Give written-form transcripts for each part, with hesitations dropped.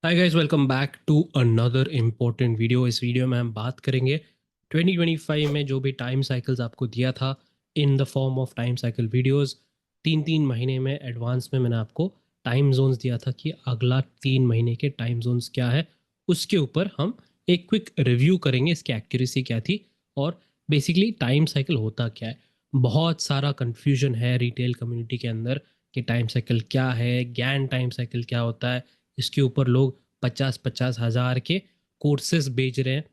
Hi guys, welcome back to another important video. इस video में हम बात करेंगे 2025 में जो भी टाइम साइकिल्स आपको दिया था in the form of time cycle videos. 3 3 महीने में एडवांस में मैंने आपको टाइम जोन्स दिया था कि अगला 3 महीने के टाइम जोन्स क्या है। उसके ऊपर हम एक क्विक रिव्यू करेंगे, इसकी एक्यूरेसी क्या थी और बेसिकली टाइम साइकिल होता क्या है। बहुत सारा कन्फ्यूजन है रिटेल कम्युनिटी के अंदर कि टाइम साइकिल क्या है, गैन टाइम साइकिल क्या होता है। इसके ऊपर लोग 50 50 हज़ार के कोर्सेज बेच रहे हैं।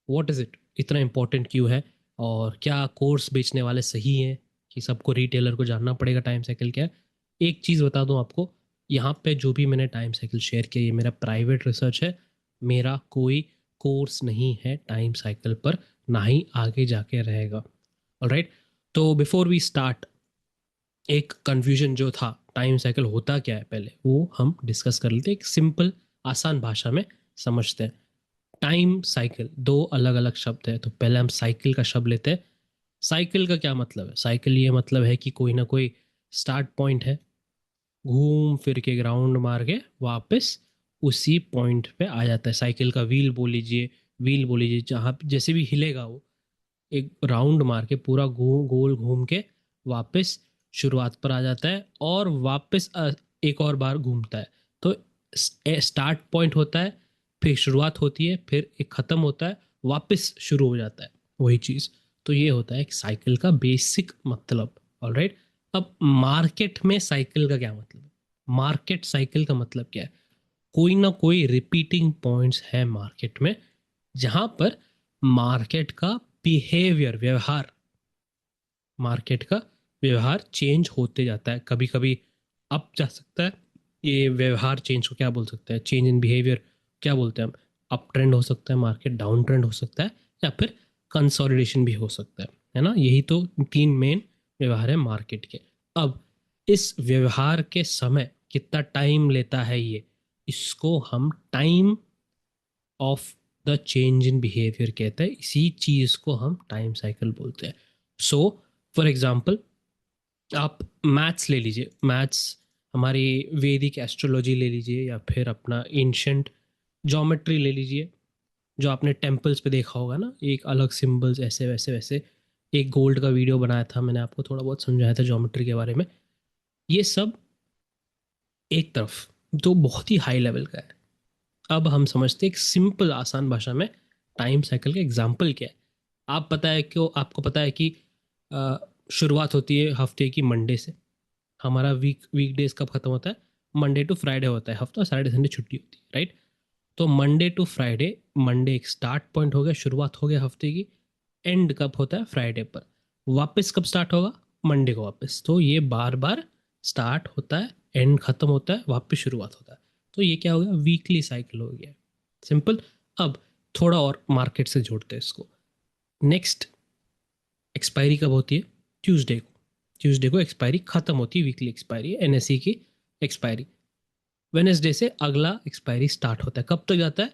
व्हाट इज़ इट, इतना इम्पोर्टेंट क्यों है और क्या कोर्स बेचने वाले सही हैं कि सबको रिटेलर को जानना पड़ेगा टाइम साइकिल क्या है। एक चीज़ बता दूं आपको, यहाँ पे जो भी मैंने टाइम साइकिल शेयर किया ये मेरा प्राइवेट रिसर्च है। मेरा कोई कोर्स नहीं है टाइम साइकिल पर, ना ही आगे जाके रहेगा। ऑलराइट, तो बिफोर वी स्टार्ट, एक कन्फ्यूजन जो था टाइम साइकिल होता क्या है पहले वो हम डिस्कस कर लेते हैं, एक सिंपल आसान भाषा में समझते हैं। टाइम साइकिल दो अलग अलग शब्द है, तो पहले हम साइकिल का शब्द लेते हैं। साइकिल का क्या मतलब है? साइकिल ये मतलब है कि कोई ना कोई स्टार्ट पॉइंट है, घूम फिर के ग्राउंड मार के वापस उसी पॉइंट पे आ जाता है। साइकिल का व्हील बोल लीजिए जहाँ जैसे भी हिलेगा वो एक राउंड मार के पूरा गोल घूम के वापस शुरुआत पर आ जाता है और वापस एक और बार घूमता है। तो स्टार्ट पॉइंट होता है, फिर शुरुआत होती है, फिर एक ख़त्म होता है, वापस शुरू हो जाता है वही चीज़। तो ये होता है एक साइकिल का बेसिक मतलब। ऑलराइट, अब मार्केट में साइकिल का क्या मतलब है? मार्केट साइकिल का मतलब क्या है? कोई ना कोई रिपीटिंग पॉइंट्स है मार्केट में, जहां पर मार्केट का बिहेवियर व्यवहार मार्केट का व्यवहार चेंज होते जाता है। कभी कभी अप जा सकता है, ये व्यवहार चेंज को क्या बोल सकते हैं, चेंज इन बिहेवियर क्या बोलते हैं हम। अप ट्रेंड हो सकता है, मार्केट डाउन ट्रेंड हो सकता है, या फिर कंसोलिडेशन भी हो सकता है ना। यही तो 3 मेन व्यवहार है मार्केट के। अब इस व्यवहार के समय कितना टाइम लेता है ये, इसको हम time of the change in behaviour कहते हैं। इसी चीज को हम टाइम साइकिल बोलते हैं। सो फॉर एग्जाम्पल, आप मैथ्स ले लीजिए, मैथ्स हमारी वैदिक एस्ट्रोलॉजी ले लीजिए, या फिर अपना एंशंट ज्योमेट्री ले लीजिए। जो आपने टेम्पल्स पे देखा होगा ना, एक अलग सिंबल्स ऐसे वैसे वैसे। एक गोल्ड का वीडियो बनाया था मैंने, आपको थोड़ा बहुत समझाया था ज्योमेट्री के बारे में। ये सब एक तरफ तो बहुत ही हाई लेवल का है। अब हम समझते हैं एक सिंपल आसान भाषा में टाइम साइकिल का एग्जाम्पल क्या है। आपको पता है कि अ, शुरुआत होती है हफ्ते की मंडे से। हमारा वीक डेज कब खत्म होता है? मंडे टू फ्राइडे होता है हफ्ता, सैटरडे संडे छुट्टी होती है, राइट। तो मंडे टू फ्राइडे, मंडे एक स्टार्ट पॉइंट हो गया, शुरुआत हो गया हफ्ते की। एंड कब होता है? फ्राइडे पर। वापस कब स्टार्ट होगा? मंडे को वापस। तो ये बार बार स्टार्ट होता है, एंड खत्म होता है, वापस शुरुआत होता है। तो ये क्या हो गया? वीकली साइकिल हो गया। सिंपल। अब थोड़ा और मार्केट से जोड़ते हैं इसको। नेक्स्ट एक्सपायरी कब होती है? ट्यूसडे को। ट्यूसडे को एक्सपायरी खत्म होती है, वीकली एक्सपायरी एनएसई की एक्सपायरी। वेनेसडे से अगला एक्सपायरी स्टार्ट होता है। कब तक जाता है?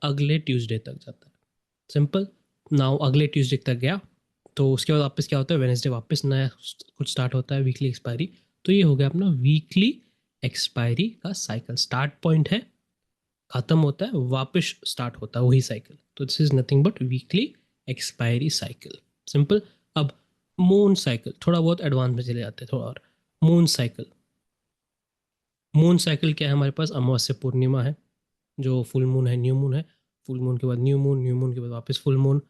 अगले ट्यूसडे तक जाता है। सिंपल। नाउ अगले ट्यूसडे तक गया, तो उसके बाद वापस क्या होता है? वेनेसडे वापस नया कुछ स्टार्ट होता है, वीकली एक्सपायरी। तो ये हो गया अपना वीकली एक्सपायरी का साइकिल। स्टार्ट पॉइंट है, खत्म होता है, वापस स्टार्ट होता है वही साइकिल। तो this is nothing but weekly expiry cycle. Simple. अब मून साइकिल, थोड़ा बहुत एडवांस में चले जाते हैं थोड़ा और। मून साइकिल, मून साइकिल क्या है हमारे पास? अमावस्या पूर्णिमा है, जो फुल मून है, न्यू मून है। फुल मून के बाद न्यू मून, न्यू मून के बाद वापस फुल मून।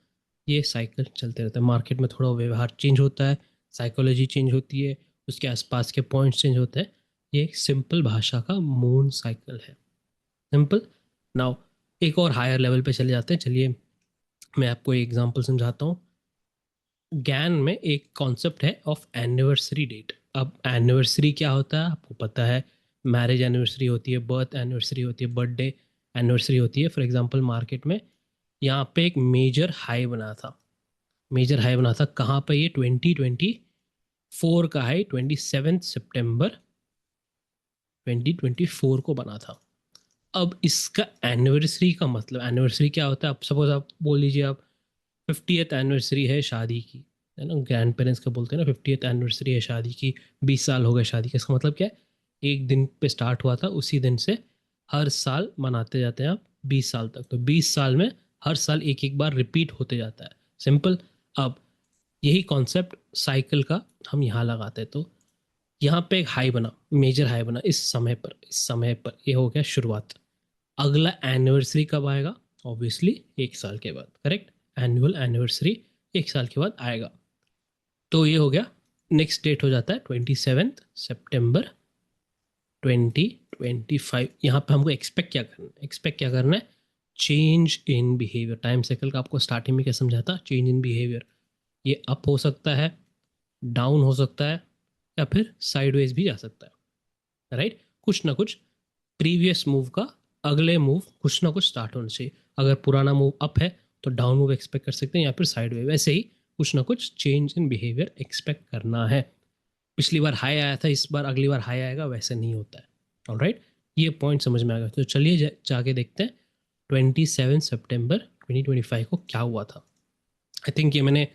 ये साइकिल चलते रहता है। मार्केट में थोड़ा व्यवहार चेंज होता है, साइकोलॉजी चेंज होती है, उसके आसपास के पॉइंट्स चेंज होते हैं। ये एक सिंपल भाषा का मून साइकिल है। सिंपल। नाउ एक और हायर लेवल पे चले जाते हैं। चलिए मैं आपको एक एग्जांपल समझाता हूँ। ज्ञान में एक कॉन्सेप्ट है ऑफ एनिवर्सरी डेट। अब एनिवर्सरी क्या होता है आपको पता है? मैरिज एनिवर्सरी होती है, बर्थ एनिवर्सरी होती है, बर्थडे एनिवर्सरी होती है। फॉर एग्जांपल मार्केट में यहाँ पे एक मेजर हाई बना था। मेजर हाई बना था कहाँ पे? ये 2024 का हाई 27 सितंबर 2024 को बना था। अब इसका एनिवर्सरी का मतलब, एनिवर्सरी क्या होता है? आप सपोज आप बोल लीजिए आप 50th एनिवर्सरी है शादी की, है ना। ग्रैंड पेरेंट्स का बोलते हैं ना, 50th एनिवर्सरी है शादी की, 20 साल हो गए शादी के। इसका मतलब क्या है? एक दिन पे स्टार्ट हुआ था, उसी दिन से हर साल मनाते जाते हैं आप 20 साल तक, तो 20 साल में हर साल एक एक बार रिपीट होते जाता है, सिंपल। अब यही कॉन्सेप्ट साइकिल का हम यहाँ लगाते हैं, तो यहाँ पे एक हाई बना, मेजर हाई बना इस समय पर ये हो गया शुरुआत। अगला एनिवर्सरी कब आएगा? ऑब्वियसली 1 साल के बाद, करेक्ट। एनुअल एनिवर्सरी 1 साल के बाद आएगा, तो ये हो गया। नेक्स्ट डेट हो जाता है 27 सितंबर 2025। यहाँ पे हमको एक्सपेक्ट क्या करना है? Change in behaviour. Time cycle का आपको स्टार्टिंग में क्या समझा था? Change in behaviour. ये अप हो सकता है, डाउन हो सकता है, या फिर साइडवेज भी जा सकता है, राइट। कुछ ना कुछ प्रीवियस मूव का अगले मूव कुछ ना कुछ स्टार्ट होना चाहिए। अगर पुराना मूव अप है तो डाउन मूव एक्सपेक्ट कर सकते हैं, या फिर साइडवेज। वैसे ही कुछ ना कुछ चेंज इन बिहेवियर एक्सपेक्ट करना है। पिछली बार हाई आया था, इस बार अगली बार हाई आएगा, वैसे नहीं होता है। ऑलराइट, ये पॉइंट समझ में आ गया। तो चलिए जाके देखते हैं 27 सितंबर 2025 को क्या हुआ था। आई थिंक ये मैंने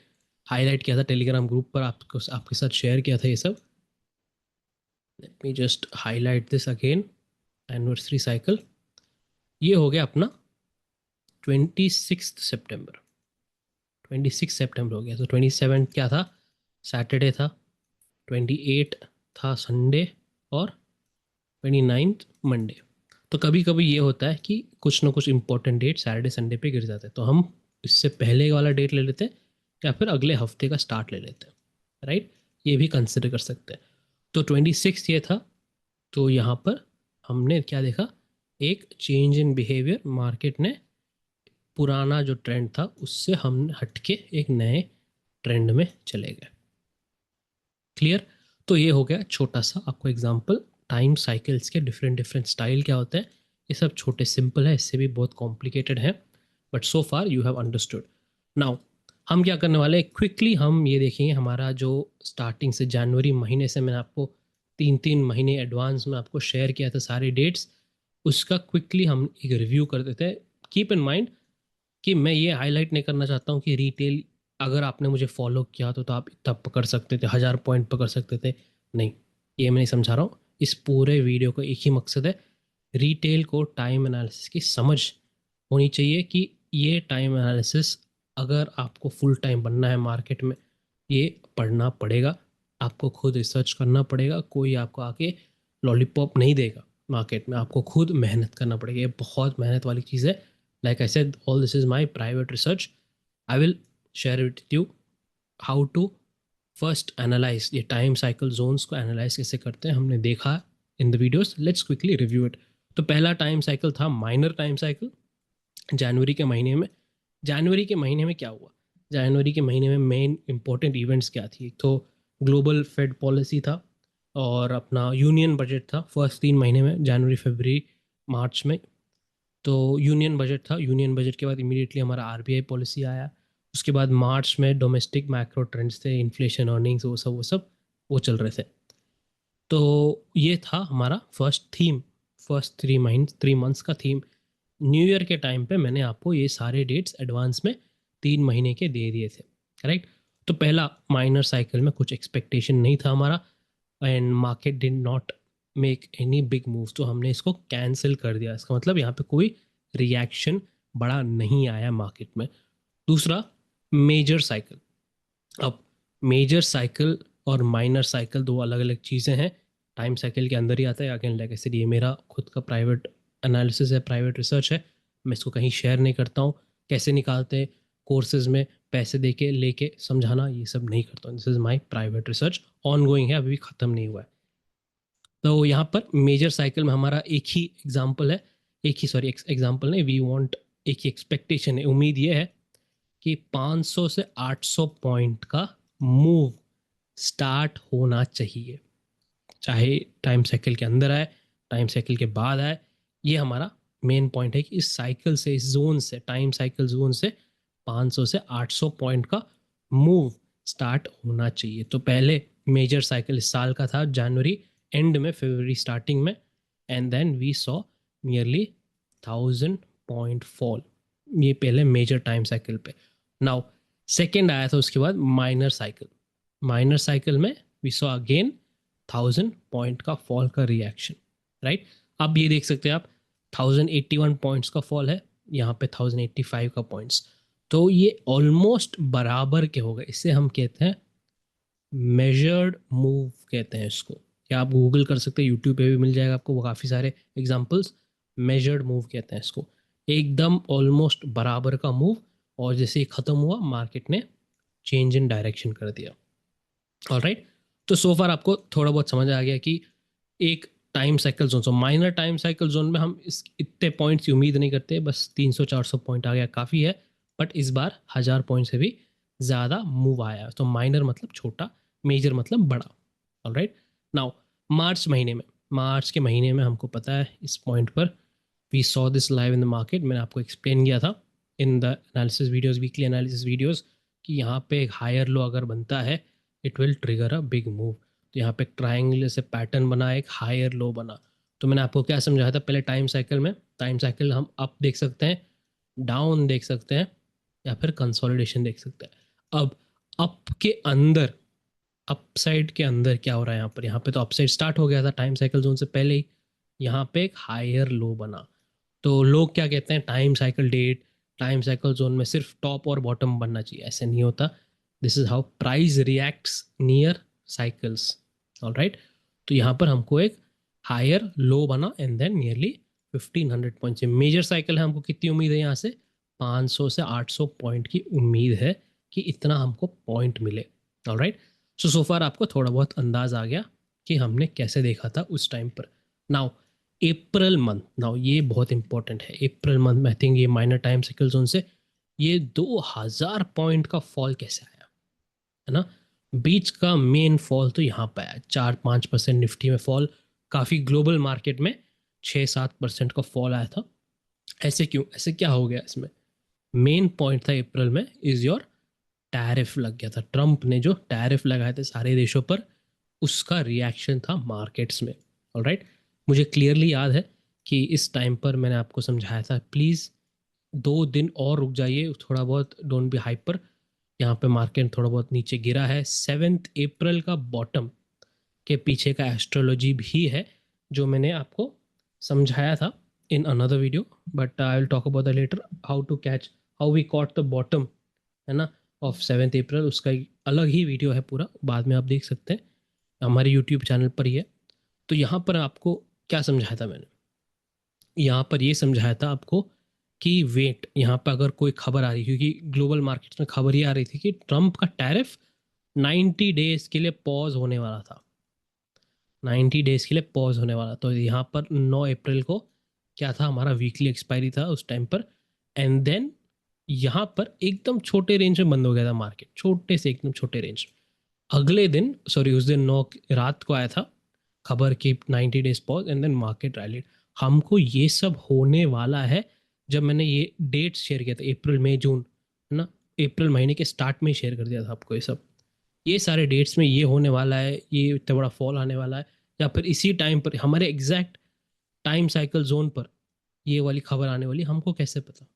हाईलाइट किया था टेलीग्राम ग्रुप पर, आपके साथ शेयर किया था ये सब। Let me just highlight this again. Anniversary cycle ये हो गया अपना 26 सितंबर। 26 सितंबर हो गया। तो 27 क्या था? सैटरडे था। 28 था संडे, और 29 मंडे। तो कभी कभी ये होता है कि कुछ ना कुछ इंपॉर्टेंट डेट सैटरडे संडे पे गिर जाते हैं, तो हम इससे पहले वाला डेट ले लेते हैं, या फिर अगले हफ्ते का स्टार्ट ले लेते हैं, राइट। ये भी कंसिडर कर सकते हैं। तो 26 ये था। तो यहाँ पर हमने क्या देखा? एक चेंज इन बिहेवियर। मार्केट ने पुराना जो ट्रेंड था उससे हम हटके एक नए ट्रेंड में चले गए। क्लियर? तो ये हो गया छोटा सा आपको एग्जांपल। टाइम साइकिल्स के डिफरेंट डिफरेंट स्टाइल क्या होते हैं, ये सब छोटे सिंपल है, इससे भी बहुत कॉम्प्लिकेटेड है, but so far you have understood. Now हम क्या करने वाले हैं, क्विकली हम ये देखेंगे हमारा जो स्टार्टिंग से जनवरी महीने से मैंने आपको 3 3 महीने एडवांस में आपको शेयर किया था सारे डेट्स, उसका क्विकली हम एक रिव्यू कर देते हैं। कीप इन माइंड कि मैं ये हाईलाइट नहीं करना चाहता हूँ कि रिटेल, अगर आपने मुझे फॉलो किया तो आप इतना पकड़ सकते थे, 1000 पॉइंट पकड़ सकते थे। नहीं, ये मैं नहीं समझा रहा हूँ। इस पूरे वीडियो का एक ही मकसद है, रिटेल को टाइम एनालिसिस की समझ होनी चाहिए कि ये टाइम एनालिसिस अगर आपको फुल टाइम बनना है मार्केट में, ये पढ़ना पड़ेगा, आपको खुद रिसर्च करना पड़ेगा। कोई आपको आके लॉलीपॉप नहीं देगा मार्केट में, आपको खुद मेहनत करना पड़ेगा। ये बहुत मेहनत वाली चीज़ है। Like I said, all this is my private research. I will share it with you how to first analyze ये टाइम साइकिल जोन्स को एनालाइज कैसे करते हैं, हमने देखा in the videos. Let's quickly review it. तो पहला टाइम साइकिल था माइनर टाइम साइकिल, जनवरी के महीने में। जनवरी के महीने में क्या हुआ? जनवरी के महीने में मेन इंपॉर्टेंट इवेंट्स क्या थी? तो ग्लोबल फेड पॉलिसी था, और अपना यूनियन बजट था फर्स्ट 3 महीने में, जनवरी फरवरी मार्च में। तो यूनियन बजट था। यूनियन बजट के बाद इमीडिएटली हमारा आरबीआई पॉलिसी आया। उसके बाद मार्च में डोमेस्टिक मैक्रो ट्रेंड्स थे, इन्फ्लेशन, अर्निंग्स, वो चल रहे थे। तो ये था हमारा फर्स्ट थीम, फर्स्ट 3 मंथ्स का थीम। न्यू ईयर के टाइम पे मैंने आपको ये सारे डेट्स एडवांस में 3 महीने के दे दिए थे, करेक्ट। तो पहला माइनर साइकिल में कुछ एक्सपेक्टेशन नहीं था हमारा, and market did not make any big move, तो हमने इसको कैंसिल कर दिया। इसका मतलब यहाँ पे कोई रिएक्शन बड़ा नहीं आया मार्केट में। दूसरा, मेजर साइकिल। अब मेजर साइकिल और माइनर साइकिल दो अलग अलग चीज़ें हैं, टाइम साइकिल के अंदर ही आता है। अगेन लाइक ऐसे, ये मेरा खुद का प्राइवेट एनालिसिस है, प्राइवेट रिसर्च है, मैं इसको कहीं शेयर नहीं करता हूँ। कैसे निकालते हैं कोर्सेज में पैसे दे के लेके समझाना, ये सब नहीं करता हूँ। This is my private research, on going है, अभी भी ख़त्म नहीं हुआ है। तो यहाँ पर मेजर साइकिल में हमारा एक ही एग्जाम्पल है, एग्जाम्पल नहीं, वी वांट, एक ही एक्सपेक्टेशन है, उम्मीद ये है कि 500 से 800 पॉइंट का मूव स्टार्ट होना चाहिए, चाहे टाइम साइकिल के अंदर आए, टाइम साइकिल के बाद आए। ये हमारा मेन पॉइंट है कि इस साइकिल से, इस जोन से, टाइम साइकिल जोन से 500 से 800 पॉइंट का मूव स्टार्ट होना चाहिए। तो पहले मेजर साइकिल इस साल का था, जनवरी एंड में, फरवरी स्टार्टिंग में, and then we saw nearly 1000 point fall. ये पहले मेजर टाइम साइकिल पे। नाउ सेकेंड आया था उसके बाद माइनर साइकिल। माइनर साइकिल में वी सॉ अगेन 1000 पॉइंट का फॉल का रिएक्शन, राइट। अब ये देख सकते हैं आप, 1081 पॉइंट्स का फॉल है, यहाँ पे 1085 का पॉइंट्स, तो ये ऑलमोस्ट बराबर के हो गए। इससे हम कहते हैं मेजर्ड मूव कहते हैं इसको, या आप गूगल कर सकते हैं, यूट्यूब पे भी मिल जाएगा आपको वो काफ़ी सारे एग्जांपल्स। मेजर्ड मूव कहते हैं इसको, एकदम ऑलमोस्ट बराबर का मूव, और जैसे ही ख़त्म हुआ मार्केट ने चेंज इन डायरेक्शन कर दिया। ऑलराइट, तो सो फार आपको थोड़ा बहुत समझ आ गया कि एक टाइम साइकिल जोन, सो माइनर टाइम साइकिल जोन में हम इस इतने पॉइंट्स की उम्मीद नहीं करते, बस 300-400 पॉइंट आ गया काफ़ी है, बट इस बार 1000 पॉइंट से भी ज़्यादा मूव आया। तो माइनर मतलब छोटा, मेजर मतलब बड़ा। ऑलराइट, नाउ मार्च महीने में, मार्च के महीने में हमको पता है इस पॉइंट पर we saw this live in the market. मैंने आपको एक्सप्लेन किया था in the analysis videos, weekly analysis videos, कि यहाँ पे एक हायर लो अगर बनता है it will trigger a big move. तो यहाँ पे ट्रायंगल से पैटर्न बना, एक हायर लो बना। तो मैंने आपको क्या समझाया था पहले टाइम साइकिल में, टाइम साइकिल हम अप देख सकते हैं, डाउन देख सकते हैं, या फिर कंसोलिडेशन देख सकते हैं। अब अप के अंदर, अपसाइड के अंदर क्या हो रहा है यहाँ पर, यहाँ पे तो अपसाइड स्टार्ट हो गया था टाइम साइकिल जोन से पहले ही, यहाँ पे एक हायर लो बना। तो लोग क्या कहते हैं, time cycle date, time cycle zone में सिर्फ टॉप और बॉटम बनना चाहिए, ऐसे नहीं होता। This is how price reacts near cycles. Alright, तो यहाँ पर हमको एक हायर लो बना एंड देन नियरली 1500 पॉइंट से मेजर साइकिल है, हमको कितनी उम्मीद है यहाँ से 500 से 800 पॉइंट की उम्मीद है कि इतना हमको पॉइंट मिले। ऑलराइट, सो फार आपको थोड़ा बहुत अंदाज आ गया कि हमने कैसे देखा था उस टाइम पर। नाउ अप्रैल मंथ, नाउ ये बहुत इंपॉर्टेंट है। अप्रैल मंथ में आई थिंक ये माइनर टाइम साइकिल जोन से ये 2000 पॉइंट का फॉल कैसे आया, है ना। बीच का मेन फॉल तो यहाँ पे आया, 4-5% निफ्टी में फॉल, काफ़ी ग्लोबल मार्केट में 6-7% का फॉल आया था। ऐसे क्यों, ऐसे क्या हो गया इसमें? मेन पॉइंट था अप्रैल में इज योर टैरिफ लग गया था। ट्रंप ने जो टैरिफ लगाए थे सारे देशों पर, उसका रिएक्शन था मार्केट्स में। ऑलराइट, मुझे क्लियरली याद है कि इस टाइम पर मैंने आपको समझाया था प्लीज़ 2 दिन और रुक जाइए, थोड़ा बहुत डोंट बी हाइपर। यहाँ पे मार्केट थोड़ा बहुत नीचे गिरा है, 7 अप्रैल का बॉटम के पीछे का एस्ट्रोलॉजी भी है जो मैंने आपको समझाया था in another video, but I will talk about the later how to catch, how we caught the bottom, है ना, ऑफ 7 अप्रैल। उसका एक अलग ही वीडियो है पूरा, बाद में आप देख सकते हैं, हमारे यूट्यूब चैनल पर ही है। तो यहाँ पर आपको क्या समझाया था मैंने, यहाँ पर ये समझाया था आपको कि वेट, यहाँ पर अगर कोई खबर आ रही, क्योंकि ग्लोबल मार्केट्स में खबर ये आ रही थी कि ट्रंप का टैरिफ 90 डेज के लिए पॉज होने वाला था, 90 डेज के लिए पॉज होने वाला। तो यहाँ पर 9 अप्रैल को क्या था, हमारा वीकली एक्सपायरी था उस टाइम पर, एंड देन यहाँ पर एकदम छोटे रेंज में बंद हो गया था मार्केट, छोटे से एकदम छोटे रेंज। अगले दिन, सॉरी उस दिन 9 रात को आया था खबर की 90 days pause and then market rallied. हमको ये सब होने वाला है जब मैंने ये डेट्स शेयर किया था, अप्रैल मई जून, है ना, अप्रैल महीने के स्टार्ट में ही शेयर कर दिया था आपको ये सब, ये सारे डेट्स में ये होने वाला है, ये इतना बड़ा फॉल आने वाला है, या फिर इसी टाइम पर हमारे एग्जैक्ट टाइम साइकिल जोन पर ये वाली खबर आने वाली, हमको कैसे पता?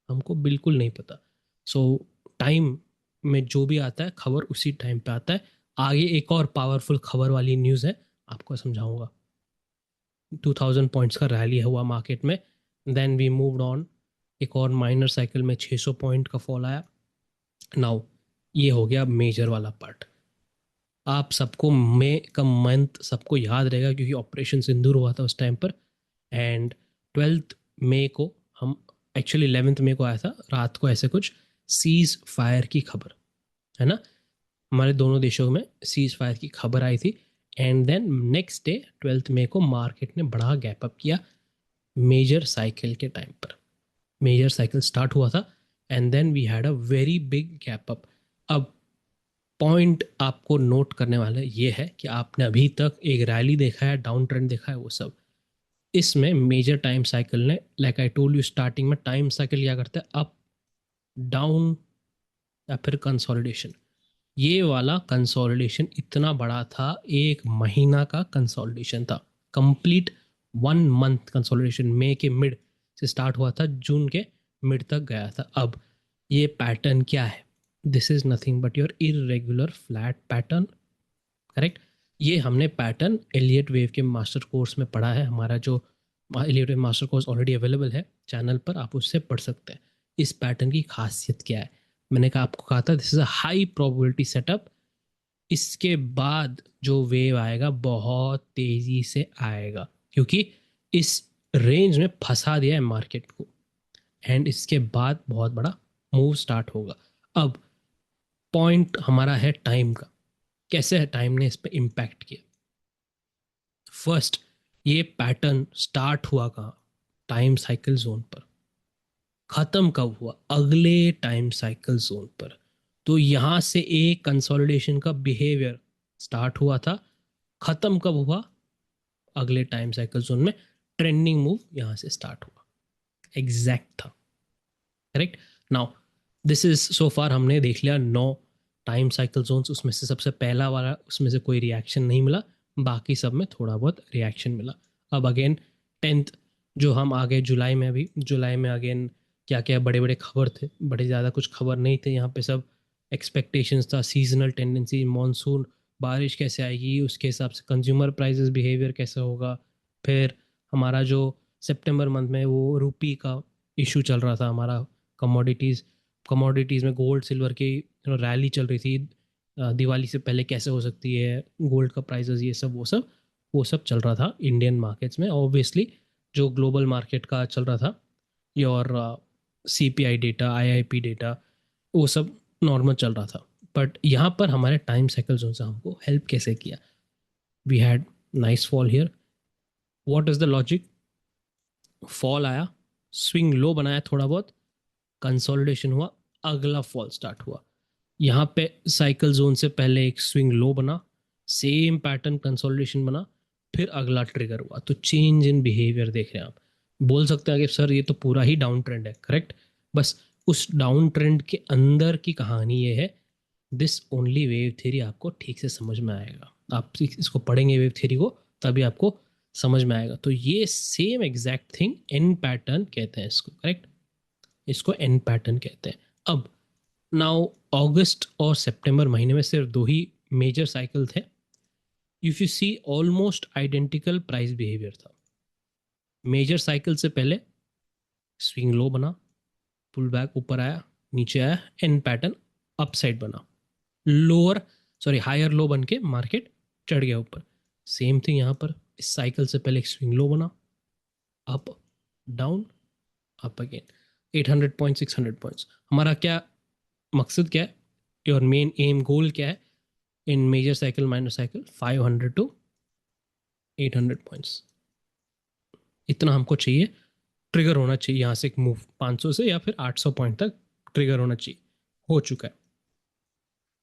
हमको बिल्कुल नहीं पता। सो टाइम में जो भी आता है खबर उसी टाइम पे आता है। आगे एक और पावरफुल खबर वाली न्यूज़ है, आपको समझाऊंगा। 2000 पॉइंट्स का रैली हुआ मार्केट में, देन वी मूव्ड ऑन, एक और माइनर साइकिल में 600 पॉइंट का फॉल आया। नाउ ये हो गया मेजर वाला पार्ट। आप सबको मई का मंथ सबको याद रहेगा क्योंकि ऑपरेशन सिंदूर हुआ था उस टाइम पर, एंड 12 मई को हम, एक्चुअली 11 मई को आया था रात को ऐसे कुछ सीज फायर की खबर, है ना, हमारे दोनों देशों में सीज फायर की खबर आई थी। एंड देन नेक्स्ट डे 12 मई को मार्केट ने बड़ा गैप अप किया मेजर साइकिल के टाइम पर, मेजर साइकिल स्टार्ट हुआ था and then we had a very big gap up. अब पॉइंट आपको नोट करने वाला ये है कि आपने अभी तक एक रैली देखा है, डाउन ट्रेंड देखा है, वो सब, इसमें मेजर टाइम साइकिल ने, like I told you starting में, टाइम साइकिल क्या करता है, अप, डाउन, या फिर कंसोलिडेशन। ये वाला कंसोलिडेशन इतना बड़ा था, एक महीना का कंसोलिडेशन था, कंप्लीट 1 मंथ कंसोलिडेशन, मई के मिड से स्टार्ट हुआ था, जून के मिड तक गया था। अब ये पैटर्न क्या है, this is nothing but your irregular flat pattern, correct. ये हमने पैटर्न एलियट वेव के मास्टर कोर्स में पढ़ा है, हमारा जो electric master course already available है चैनल पर, आप उससे पढ़ सकते हैं। इस पैटर्न की खासियत क्या है, मैंने आपको कहा था this is a high probability setup. इसके बाद जो वेव आएगा बहुत तेजी से आएगा, क्योंकि इस रेंज में फंसा दिया है मार्केट को, एंड इसके बाद बहुत बड़ा मूव स्टार्ट होगा। अब पॉइंट हमारा है टाइम का, कैसे है टाइम ने इस पर इम्पैक्ट किया। फर्स्ट, ये पैटर्न स्टार्ट हुआ कहाँ, टाइम साइकिल जोन पर, खत्म कब हुआ, अगले टाइम साइकिल जोन पर। तो यहाँ से एक कंसोलिडेशन का बिहेवियर स्टार्ट हुआ था, खत्म कब हुआ, अगले टाइम साइकिल जोन में ट्रेंडिंग मूव यहाँ से स्टार्ट हुआ। एग्जैक्ट था, correct. Now this is so far हमने देख लिया 9 टाइम साइकिल जोन्स, उसमें से सबसे पहला वाला उसमें से कोई रिएक्शन नहीं मिला, बाकी सब में थोड़ा बहुत रिएक्शन मिला। अब अगेन 10th जो हम आगे जुलाई में, अभी जुलाई में अगेन क्या क्या बड़े बड़े खबर थे, बड़े ज़्यादा कुछ खबर नहीं थे यहाँ पे, सब एक्सपेक्टेशंस था, सीजनल टेंडेंसी, मॉनसून, बारिश कैसे आएगी, उसके हिसाब से कंज्यूमर प्राइसेस बिहेवियर कैसा होगा। फिर हमारा जो सितंबर मंथ में वो रुपी का इशू चल रहा था, हमारा कमोडिटीज़ में गोल्ड सिल्वर की रैली चल रही थी, दिवाली से पहले कैसे हो सकती है गोल्ड का प्राइसेस, ये सब वो सब चल रहा था इंडियन मार्केट्स में। ऑब्वियसली जो ग्लोबल मार्केट का चल रहा था, your CPI data, IIP data, वो सब नॉर्मल चल रहा था। बट यहाँ पर हमारे टाइम साइकिल जोन से हमको हेल्प कैसे किया, we had nice fall here. What is the logic, fall आया, स्विंग लो बनाया थोड़ा बहुत, कंसोलिडेशन हुआ, अगला फॉल स्टार्ट हुआ। यहाँ पे साइकिल जोन से पहले एक स्विंग लो बना, सेम पैटर्न कंसोलिडेशन बना, फिर अगला ट्रिगर हुआ। तो चेंज इन बिहेवियर देख रहे हैं आप। बोल सकते हैं कि सर ये तो पूरा ही डाउन ट्रेंड है, करेक्ट। बस उस डाउन ट्रेंड के अंदर की कहानी ये है, दिस ओनली वेव थ्योरी आपको ठीक से समझ में आएगा, आप इसको पढ़ेंगे वेव थ्योरी को तभी आपको समझ में आएगा। तो ये same exact thing an pattern कहते हैं इसको, करेक्ट, इसको एन पैटर्न कहते हैं। अब नाउ अगस्त और सितंबर महीने में सिर्फ 2 ही मेजर साइकिल थे, if you see almost identical price behaviour था। मेजर साइकिल से पहले स्विंग लो बना, पुल बैक ऊपर आया, नीचे आया, एन पैटर्न अपसाइड बना, लोअर सॉरी हायर लो बन के मार्केट चढ़ गया ऊपर। सेम थिंग यहाँ पर, इस साइकिल से पहले एक स्विंग लो बना, up down, up again, 800 point, 600 points. हमारा क्या मकसद क्या है, योर मेन एम गोल क्या है in major cycle minor cycle, 500 to 800 points, इतना हमको चाहिए, ट्रिगर होना चाहिए यहाँ से एक मूव 500 से या फिर 800 पॉइंट तक ट्रिगर होना चाहिए, हो चुका है।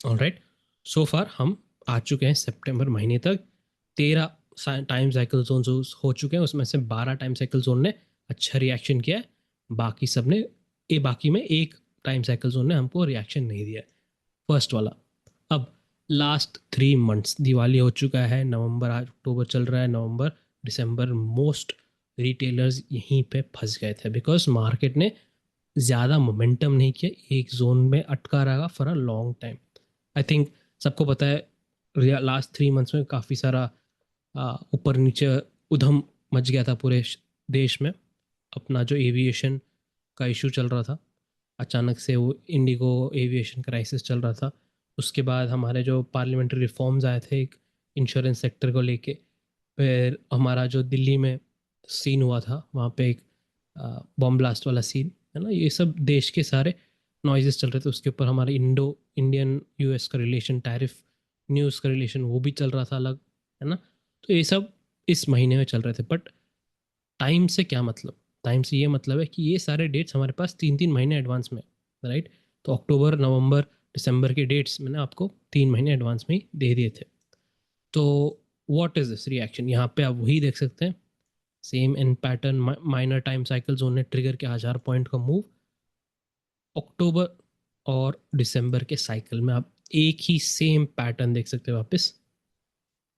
ऑलराइट, सो फार हम आ चुके हैं सितंबर महीने तक, 13 टाइम साइकिल जोन हो चुके हैं, उसमें से 12 टाइम साइकिल जोन ने अच्छा रिएक्शन किया है, बाकी सब ने बाकी में एक टाइम साइकिल जोन ने हमको रिएक्शन नहीं दिया है, फर्स्ट वाला। अब लास्ट 3 मंथ्स, दिवाली हो चुका है, नवंबर, आज अक्टूबर चल रहा है, नवंबर दिसंबर, मोस्ट रिटेलर्स यहीं पे फंस गए थे बिकॉज मार्केट ने ज़्यादा मोमेंटम नहीं किया, एक जोन में अटका रहा for a long time. I think सबको पता है लास्ट 3 मंथ्स में काफ़ी सारा ऊपर नीचे उधम मच गया था पूरे देश में। अपना जो एविएशन का इशू चल रहा था, अचानक से वो इंडिगो एविएशन क्राइसिस चल रहा था, उसके बाद हमारे जो पार्लियामेंट्री रिफॉर्म्स आए थे एक इंश्योरेंस सेक्टर को लेके, फिर हमारा जो दिल्ली में सीन हुआ था वहाँ पे एक बॉम्ब ब्लास्ट वाला सीन है ना, ये सब देश के सारे नॉइजेस चल रहे थे। उसके ऊपर हमारे इंडियन US का रिलेशन, टैरिफ न्यूज़ का रिलेशन वो भी चल रहा था अलग, है ना। तो ये सब इस महीने में चल रहे थे। बट टाइम से क्या मतलब, टाइम से ये मतलब है कि ये सारे डेट्स हमारे पास 3-3 महीने एडवांस में, राइट। तो अक्टूबर नवंबर दिसंबर के डेट्स मैंने आपको 3 महीने एडवांस में ही दे दिए थे। तो व्हाट इज दिस रिएक्शन, यहाँ पे आप वही देख सकते हैं, same in pattern, minor time cycle zone ने ट्रिगर किया 1000 पॉइंट का मूव। अक्टूबर और दिसंबर के साइकिल में आप एक ही सेम पैटर्न देख सकते हैं वापस,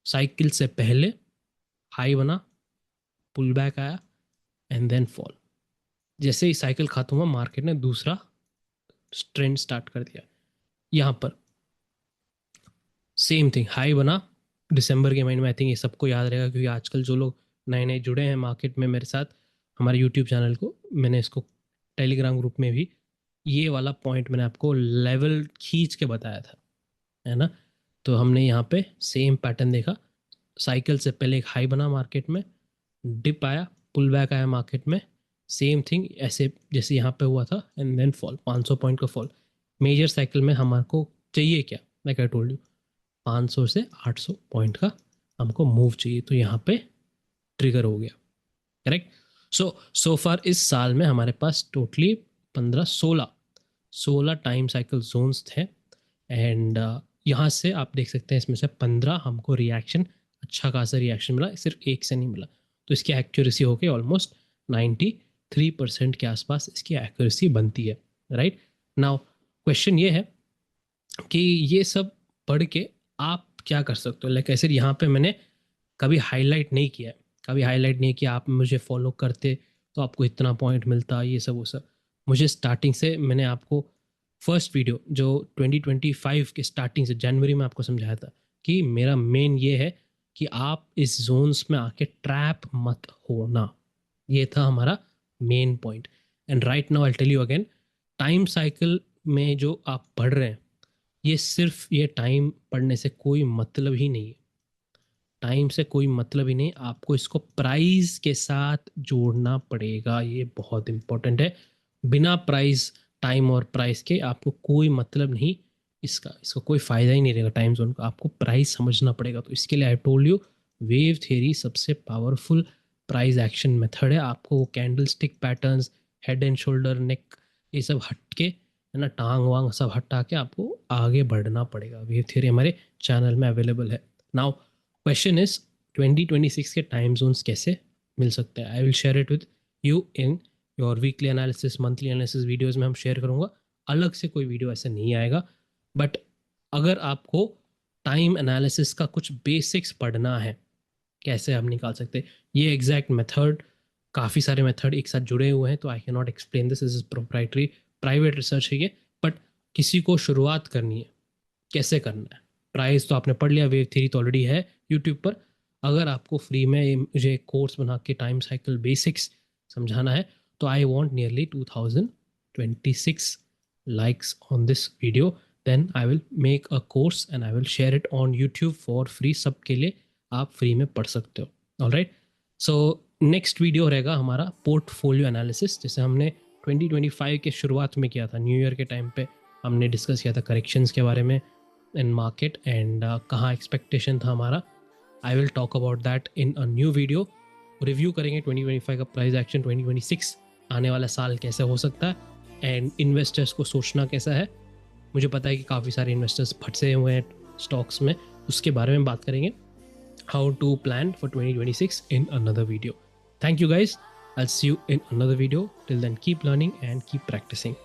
साइकिल से पहले हाई बना, पुल बैक आया, एंड देन फॉल। जैसे ही साइकिल खत्म हुआ मार्केट ने दूसरा ट्रेंड स्टार्ट कर दिया। यहाँ पर सेम थिंग, हाई बना दिसंबर के महीने में, आई थिंक ये सबको याद रहेगा क्योंकि आजकल जो लोग नए नए जुड़े हैं मार्केट में मेरे साथ हमारे यूट्यूब चैनल को, मैंने इसको टेलीग्राम ग्रुप में भी ये वाला पॉइंट मैंने आपको लेवल खींच के बताया था, है ना। तो हमने यहाँ पे सेम पैटर्न देखा, साइकिल से पहले एक हाई बना मार्केट में, डिप आया, पुल बैक आया मार्केट में, सेम थिंग ऐसे जैसे यहाँ पे हुआ था, एंड देन फॉल, 500 पॉइंट का फॉल। मेजर साइकिल में हमारे को चाहिए क्या, लाइक आई टोल्ड यू, 500 से 800 पॉइंट का हमको मूव चाहिए, तो यहाँ पे ट्रिगर हो गया, करेक्ट। सो फार इस साल में हमारे पास टोटली 16 टाइम साइकिल जोन्स थे, एंड यहाँ से आप देख सकते हैं इसमें से 15 हमको रिएक्शन, अच्छा खासा रिएक्शन मिला, सिर्फ एक से नहीं मिला। तो इसकी एक्यूरेसी हो गई ऑलमोस्ट 93% के आसपास इसकी एक्यूरेसी बनती है, राइट। नाउ क्वेश्चन ये है कि ये सब पढ़ के आप क्या कर सकते हो, लाइक ऐसे यहाँ पे मैंने कभी हाईलाइट नहीं किया, आप मुझे फॉलो करते तो आपको इतना पॉइंट मिलता, ये सब वो सब। मुझे स्टार्टिंग से मैंने आपको फर्स्ट वीडियो जो 2025 के स्टार्टिंग से जनवरी में आपको समझाया था कि मेरा मेन ये है कि आप इस जोन्स में आके ट्रैप मत होना, ये था हमारा main point. And right now I tell you again, time cycle में जो आप पढ़ रहे हैं, ये सिर्फ ये टाइम पढ़ने से कोई मतलब ही नहीं है, टाइम से कोई मतलब ही नहीं, आपको इसको प्राइस के साथ जोड़ना पड़ेगा, ये बहुत इंपॉर्टेंट है। बिना प्राइस, टाइम और प्राइस के आपको कोई मतलब नहीं, इसका कोई फ़ायदा ही नहीं रहेगा टाइम जोन का, आपको प्राइस समझना पड़ेगा। तो इसके लिए I told you, wave theory सबसे पावरफुल प्राइस एक्शन मेथड है। आपको वो candlestick patterns, head and shoulder, neck, ये सब हट के, है ना, टांग वांग सब हटा के आपको आगे बढ़ना पड़ेगा। वेव थ्योरी हमारे चैनल में अवेलेबल है। नाउ क्वेश्चन इज 2026 के टाइम जोन्स कैसे मिल सकते हैं। I will share it with you in your weekly analysis, monthly analysis videos में हम शेयर करूँगा, अलग से कोई वीडियो ऐसे नहीं आएगा। बट अगर आपको टाइम एनालिसिस का कुछ बेसिक्स पढ़ना है, कैसे हम निकाल सकते हैं ये एग्जैक्ट मेथड, काफ़ी सारे मेथड एक साथ जुड़े हुए हैं, तो I can not explain this, is proprietary private research है ये। बट किसी को शुरुआत करनी है, कैसे करना है, प्राइस तो आपने पढ़ लिया, वेव थ्योरी तो ऑलरेडी है यूट्यूब पर। अगर आपको फ्री में मुझे कोर्स बना के टाइम साइकिल बेसिक्स समझाना है, तो I want nearly 2026 likes on this video, then I will make a course and I will share it on YouTube for free, सबके लिए आप फ्री में पढ़ सकते हो। ऑलराइट, सो नेक्स्ट वीडियो रहेगा हमारा पोर्टफोलियो एनालिसिस, जैसे हमने 2025 के शुरुआत में किया था, न्यू ईयर के टाइम पे हमने डिस्कस किया था करेक्शंस के बारे में इन मार्केट, एंड कहाँ एक्सपेक्टेशन था हमारा। आई will talk about that in a new video. Review करेंगे 2025 का प्राइस एक्शन, 2026 आने वाला साल कैसे हो सकता है, एंड इन्वेस्टर्स को सोचना कैसा है। मुझे पता है कि काफ़ी सारे इन्वेस्टर्स फंसे हुए हैं स्टॉक्स में, उसके बारे में बात करेंगे, how to plan for 2026 in another video. Thank you guys, I will see you in another video. Till then keep learning and keep practising.